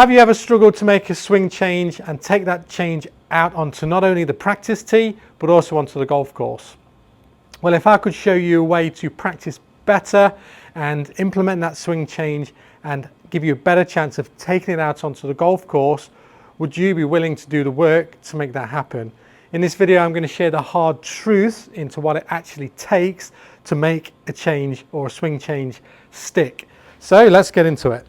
Have you ever struggled to make a swing change and take that change out onto not only the practice tee, but also onto the golf course? Well, if I could show you a way to practice better and implement that swing change and give you a better chance of taking it out onto the golf course, would you be willing to do the work to make that happen? In this video, I'm going to share the hard truth into what it actually takes to make a change or a swing change stick. So let's get into it.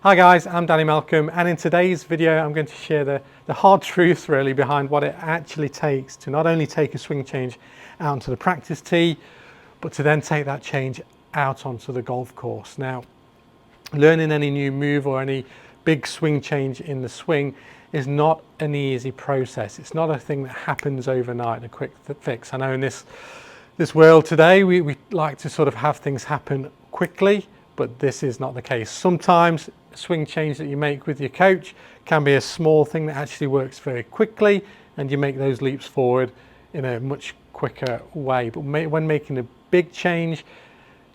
Hi guys, I'm Danny Malcolm, and in today's video I'm going to share the hard truth really behind what it actually takes to not only take a swing change out onto the practice tee, but to then take that change out onto the golf course. Now, learning any new move or any big swing change in the swing is not an easy process. It's not a thing that happens overnight, a quick fix. I know in this world today we like to sort of have things happen quickly, but this is not the case. Sometimes a swing change that you make with your coach can be a small thing that actually works very quickly, and you make those leaps forward in a much quicker way. But when making a big change,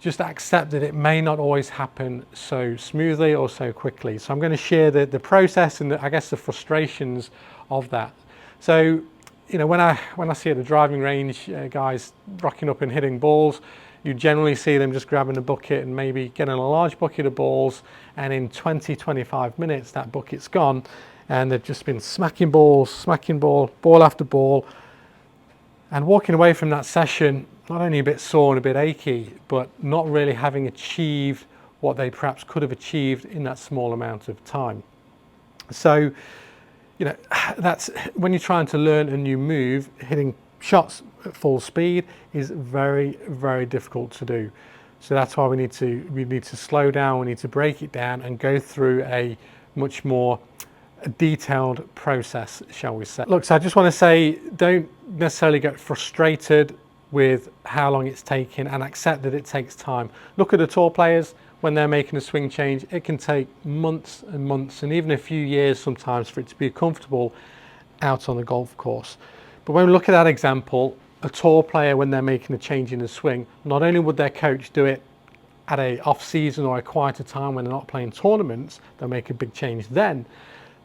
just accept that it may not always happen so smoothly or so quickly. So I'm going to share the process and I guess the frustrations of that. So, you know, when I see at the driving range guys rocking up and hitting balls, you generally see them just grabbing a bucket and maybe getting a large bucket of balls, and in 20-25 minutes that bucket's gone and they've just been smacking ball after ball, and walking away from that session not only a bit sore and a bit achy, but not really having achieved what they perhaps could have achieved in that small amount of time. So, you know, that's when you're trying to learn a new move, hitting shots at full speed is very, very difficult to do. So that's why we need to slow down, we need to break it down and go through a much more detailed process, shall we say. Look, so I just want to say, don't necessarily get frustrated with how long it's taking, and accept that it takes time. Look at the tour players when they're making a swing change. It can take months and months and even a few years sometimes for it to be comfortable out on the golf course. But when we look at that example, a tour player, when they're making a change in the swing, not only would their coach do it at a off-season or a quieter time when they're not playing tournaments, they'll make a big change then.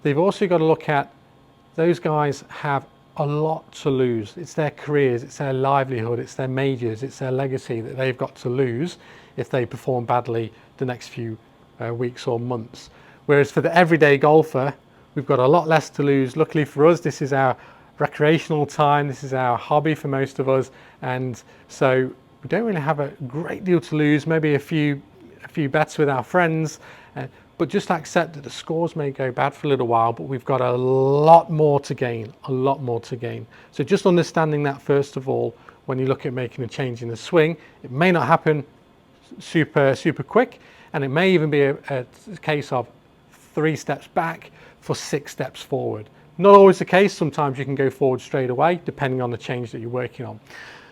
They've also got to look at, those guys have a lot to lose. It's their careers, it's their livelihood, it's their majors, it's their legacy that they've got to lose if they perform badly the next few weeks or months. Whereas for the everyday golfer, we've got a lot less to lose. Luckily for us, this is our recreational time, this is our hobby for most of us, and so we don't really have a great deal to lose. Maybe a few bets with our friends, but just accept that the scores may go bad for a little while, but we've got a lot more to gain, So just understanding that first of all, when you look at making a change in the swing, it may not happen super quick, and it may even be a case of 3 steps back for 6 steps forward. Not always the case. Sometimes you can go forward straight away depending on the change that you're working on.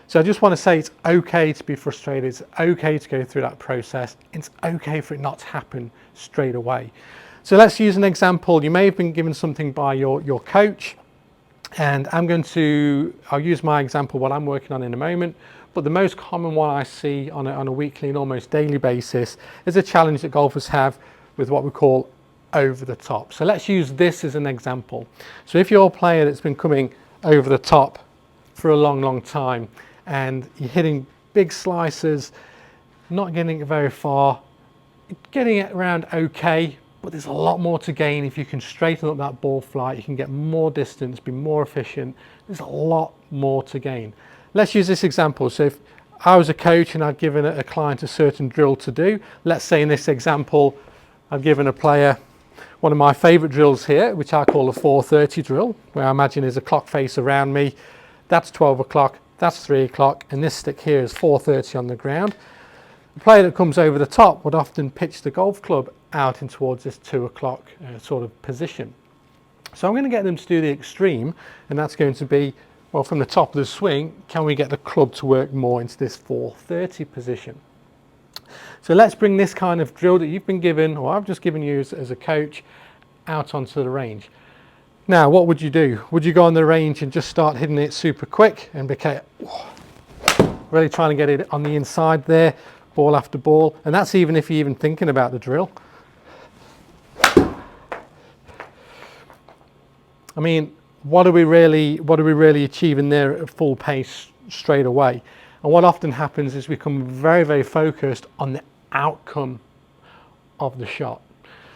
So I just want to say it's okay to be frustrated, it's okay to go through that process, it's okay for it not to happen straight away. So let's use an example. You may have been given something by your coach, and I'll use my example, what I'm working on in a moment, but the most common one I see on a weekly and almost daily basis is a challenge that golfers have with what we call over the top. So let's use this as an example. So if you're a player that's been coming over the top for a long time and you're hitting big slices, not getting it very far, getting it around okay, but there's a lot more to gain if you can straighten up that ball flight, you can get more distance, be more efficient. There's a lot more to gain. Let's use this example. So if I was a coach and I'd given a client a certain drill to do, let's say in this example I've given a player one of my favorite drills here, which I call a 4:30 drill, where I imagine there's a clock face around me. That's 12 o'clock, that's 3 o'clock, and this stick here is 4:30 on the ground. The player that comes over the top would often pitch the golf club out in towards this 2 o'clock sort of position. So I'm going to get them to do the extreme, and that's going to be, well, from the top of the swing, can we get the club to work more into this 4:30 position? So let's bring this kind of drill that you've been given, or I've just given you as a coach, out onto the range. Now, what would you do? Would you go on the range and just start hitting it super quick and become really trying to get it on the inside there, ball after ball? And that's even if you're even thinking about the drill. I mean, what are we really achieving there at full pace straight away? And what often happens is we become very, very focused on the outcome of the shot.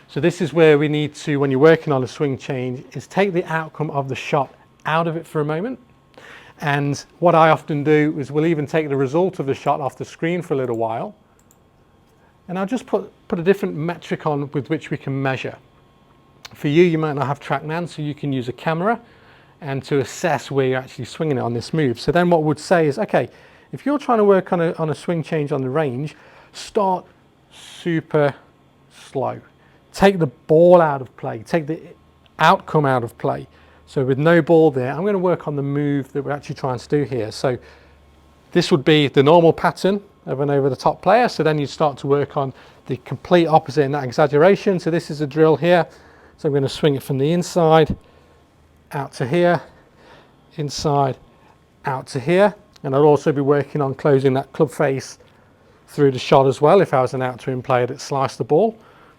So this is where we need to, when you're working on a swing change, is take the outcome of the shot out of it for a moment. And what I often do is we'll even take the result of the shot off the screen for a little while. And I'll just put a different metric on with which we can measure. For you, you might not have TrackMan, so you can use a camera and to assess where you're actually swinging it on this move. So then what we'd say is, okay, if you're trying to work on a swing change on the range, start super slow. Take the ball out of play, take the outcome out of play. So with no ball there, I'm going to work on the move that we're actually trying to do here. So this would be the normal pattern of an over the top player. So then you start to work on the complete opposite in that exaggeration. So this is a drill here. So I'm going to swing it from the inside out to here, inside out to here. And I'll also be working on closing that club face through the shot as well if I was an out-to-in player that sliced the ball.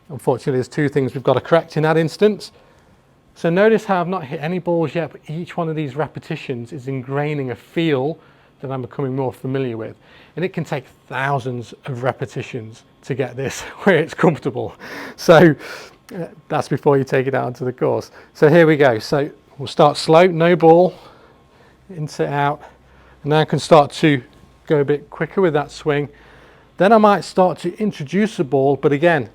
Unfortunately, there's two things we've got to correct in that instance. So notice how I've not hit any balls yet, but each one of these repetitions is ingraining a feel that I'm becoming more familiar with. And it can take thousands of repetitions to get this where it's comfortable. So that's before you take it out onto the course. So here we go. So we'll start slow, no ball, into out. And now I can start to go a bit quicker with that swing. Then I might start to introduce a ball, but again,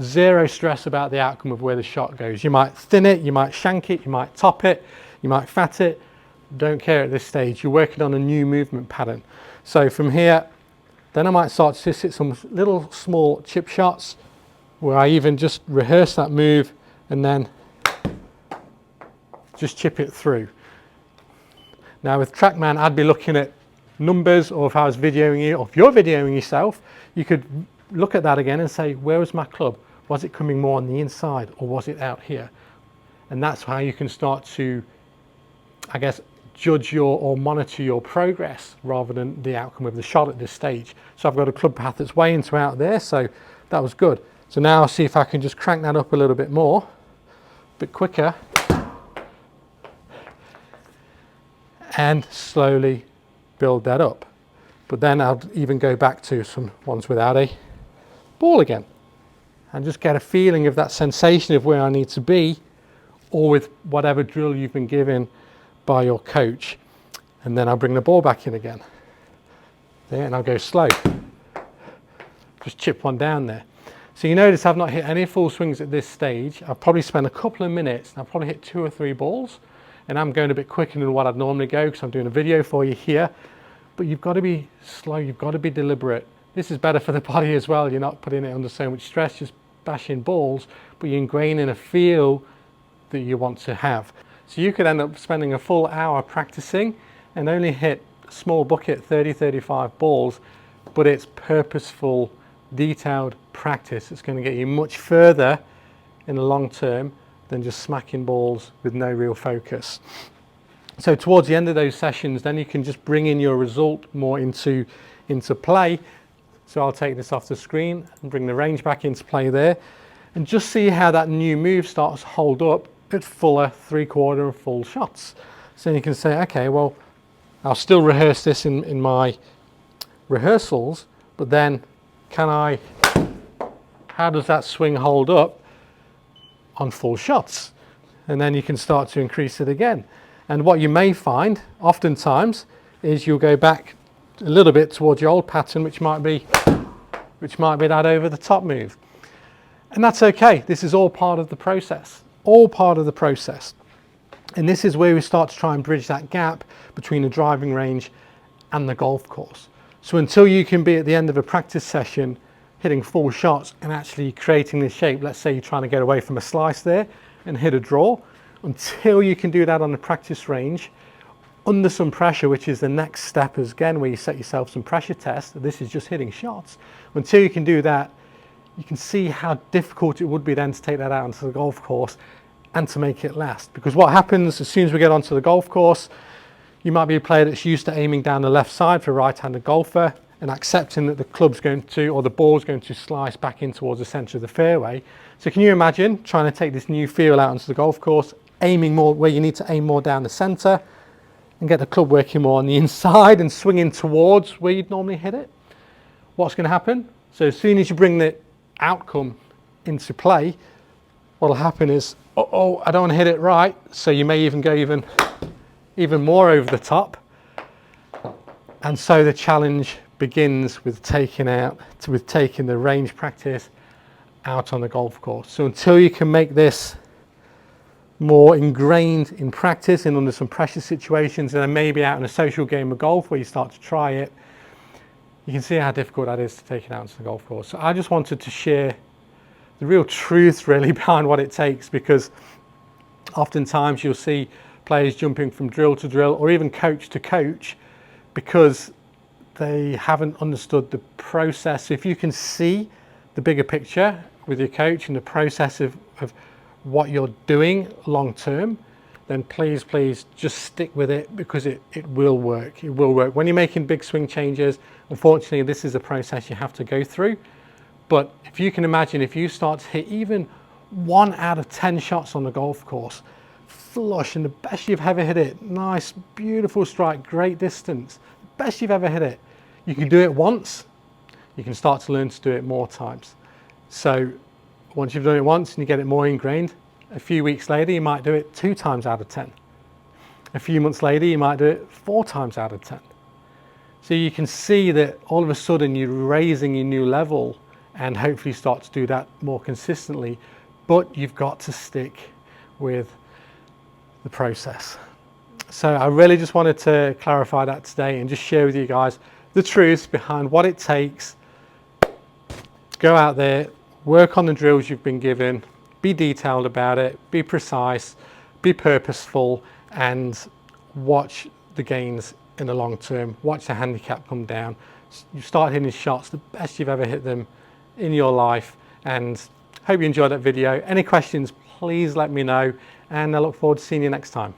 zero stress about the outcome of where the shot goes. You might thin it, you might shank it, you might top it, you might fat it. Don't care at this stage. You're working on a new movement pattern. So from here, then I might start to just hit some little small chip shots where I even just rehearse that move and then just chip it through. Now with TrackMan, I'd be looking at numbers, or if I was videoing you, or if you're videoing yourself, you could look at that again and say, where was my club? Was it coming more on the inside or was it out here? And that's how you can start to, I guess, judge or monitor your progress rather than the outcome of the shot at this stage. So I've got a club path that's way into out there, so that was good. So now I'll see if I can just crank that up a little bit more, a bit quicker, and slowly build that up. But then I'll even go back to some ones without a ball again and just get a feeling of that sensation of where I need to be, or with whatever drill you've been given by your coach. And then I'll bring the ball back in again there, and I'll go slow, just chip one down there. So you notice I've not hit any full swings at this stage. I've probably spent a couple of minutes and I've probably hit 2 or 3 balls, and I'm going a bit quicker than what I'd normally go because I'm doing a video for you here. But you've got to be slow, you've got to be deliberate. This is better for the body as well. You're not putting it under so much stress, just bashing balls, but you're ingraining a feel that you want to have. So you could end up spending a full hour practicing and only hit a small bucket, 30, 35 balls, but it's purposeful, detailed practice. It's going to get you much further in the long term than just smacking balls with no real focus. So towards the end of those sessions, then you can just bring in your result more into play. So I'll take this off the screen and bring the range back into play there, and just see how that new move starts to hold up at fuller 3/4 and full shots. So you can say, okay, well, I'll still rehearse this in my rehearsals, but then how does that swing hold up on full shots? And then you can start to increase it again. And what you may find oftentimes is you'll go back a little bit towards your old pattern, which might be that over the top move. And that's okay. This is all part of the process, all part of the process. And this is where we start to try and bridge that gap between the driving range and the golf course. So until you can be at the end of a practice session hitting full shots and actually creating this shape, let's say you're trying to get away from a slice there and hit a draw, until you can do that on the practice range under some pressure, which is the next step again where you set yourself some pressure tests. This is just hitting shots. Until you can do that, you can see how difficult it would be then to take that out onto the golf course and to make it last. Because what happens as soon as we get onto the golf course, you might be a player that's used to aiming down the left side for a right-handed golfer and accepting that the club's going to, or the ball's going to slice back in towards the centre of the fairway. So can you imagine trying to take this new feel out onto the golf course, aiming more where you need to aim more down the centre and get the club working more on the inside and swinging towards where you'd normally hit it? What's going to happen? So as soon as you bring the outcome into play, what'll happen is, oh, I don't want to hit it right. So you may even go even more over the top. And so the challenge begins with taking the range practice out on the golf course. So until you can make this more ingrained in practice and under some pressure situations, and then maybe out in a social game of golf where you start to try it, you can see how difficult that is to take it out onto the golf course. So I just wanted to share the real truth really behind what it takes, because oftentimes you'll see players jumping from drill to drill or even coach to coach because they haven't understood the process. So if you can see the bigger picture with your coach and the process of what you're doing long term, then please just stick with it, because it will work. It will work. When you're making big swing changes, unfortunately this is a process you have to go through. But if you can imagine, if you start to hit even 1 out of 10 shots on the golf course, flush, and the best you've ever hit it, nice, beautiful strike, great distance, the best you've ever hit it, you can do it once, you can start to learn to do it more times. So once you've done it once and you get it more ingrained, a few weeks later you might do it 2 times out of 10. A few months later you might do it 4 times out of 10. So you can see that all of a sudden you're raising your new level, and hopefully start to do that more consistently, but you've got to stick with the process. So I really just wanted to clarify that today and just share with you guys the truth behind what it takes to go out there, work on the drills you've been given, be detailed about it, be precise, be purposeful, and watch the gains in the long term, watch the handicap come down. You start hitting shots the best you've ever hit them in your life, and hope you enjoyed that video. Any questions, please let me know, and I look forward to seeing you next time.